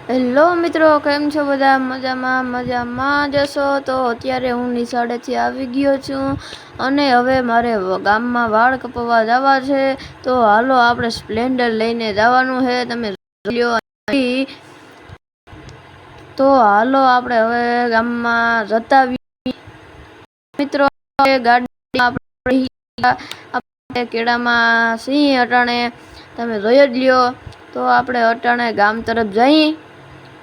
Hello મિત્રો, કેમ છો બધા? મજામાં જશો તો અત્યારે હું નિશાળેથી આવી ગયો છું અને હવે મારે ગામમાં વાળ કપાવવા જવા છે. તો હાલો આપણે સ્પ્લેન્ડર લઈને જવાનું છે. તમે તો હાલો આપણે હવે ગામમાં જતા મિત્રો. ગાડી કેળામાં સિંહ અટાણે તમે જોઈ જ લ્યો. તો આપણે અટાણે ગામ તરફ જઈ.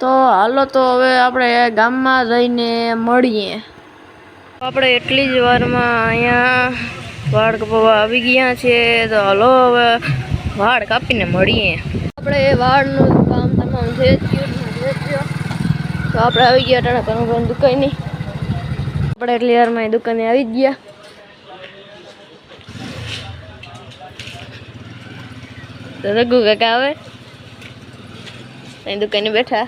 તો હાલો તો હવે આપણે ગામમાં જઈને મળીએ. આપણે એટલી જ વારમાં અહીંયા વાળ કપાવવા આવી ગયા છે. તો હાલો હવે વાળ કાપીને મળીએ. આપણે વાળનું કામ તમામ થઈ ગયું. તો આપણે આવી ગયા અટાણે કનુભાઈની દુકાને. આપણે એટલી વારમાં એ દુકાને આવી જ ગયા. તો રઘુ કાકા આવે દુકાને બેઠા.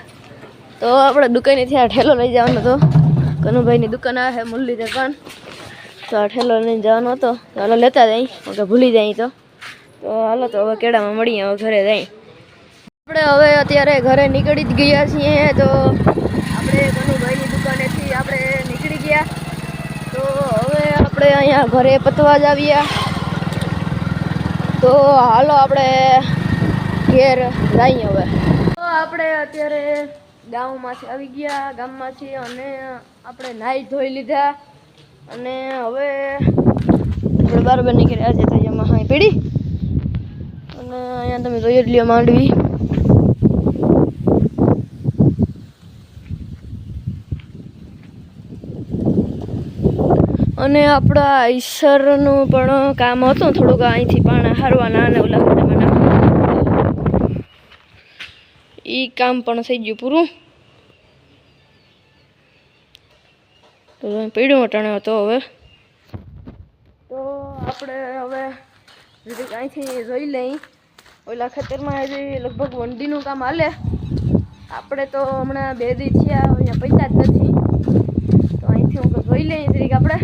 તો આપણે દુકાનેથી આ ઠેલો લઈ જવાનો હતો. કનુભાઈની દુકાન આવે છે મુરલીધર પાન. તો આ ઠેલો લઈને જવાનો હતો. તો હાલો લેતા જઈ, ભૂલી જાય તો હાલો તો હવે કેળામાં મળીએ. હવે ઘરે જઈ આપણે હવે અત્યારે ઘરે નીકળી જ ગયા છીએ. તો આપણે કનુભાઈની દુકાનેથી આપણે નીકળી ગયા. તો હવે આપણે અહીંયા ઘરે પતવા જ આવ્યા. તો હાલો આપણે ઘેર જઈએ હવે. તો આપણે અત્યારે ગામમાંથી આવી ગયા, ગામમાંથી, અને આપણે નાહી ધોઈ લીધા અને હવે આપણે બરાબર નીકળ્યા છે. તો એમાં હાઈ પીડી અને અહીંયા તમે જોઈ જ લ્યો માંડવી. અને આપણા ઈશ્વરનું પણ કામ હતું થોડુંક, અહીંથી પાણા હારવાના અને ઓલા એ કામ પણ થઈ ગયું પૂરું. તો પીડ્યું અટાણે હતો. હવે તો આપણે હવે અહીંથી જોઈ લઈ. ઓલા ખેતરમાં હજી લગભગ વંડીનું કામ હાલે. આપણે તો હમણાં 2 દી થયા અહીંયા પૈસા જ નથી. તો અહીંથી હું જોઈ લઈ તરીકે આપણે.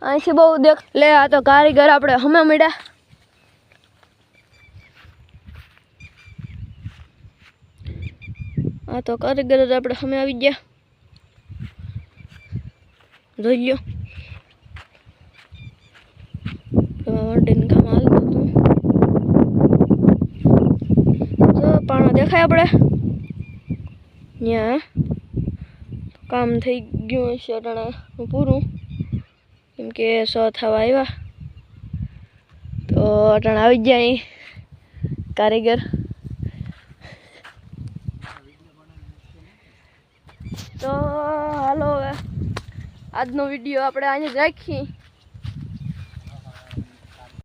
અહીંથી બહુ દેખ લે. આ તો કારીગર આપણે હમે મળ્યા. આ તો કારીગર જ આપણે હમે આવી ગયા. જોઈ લ્યો વંડીનું કામ હાલતું હતું. તો પાણો દેખાય આપણે ત્યાં કામ થઈ ગયું છે અટાણે પૂરું. કેમ કે 100 થવા આવ્યા. તો અટાણે આવી જાય કારીગર. તો હાલો હવે આજનો વિડીયો આપણે અહીંયા જ રાખી.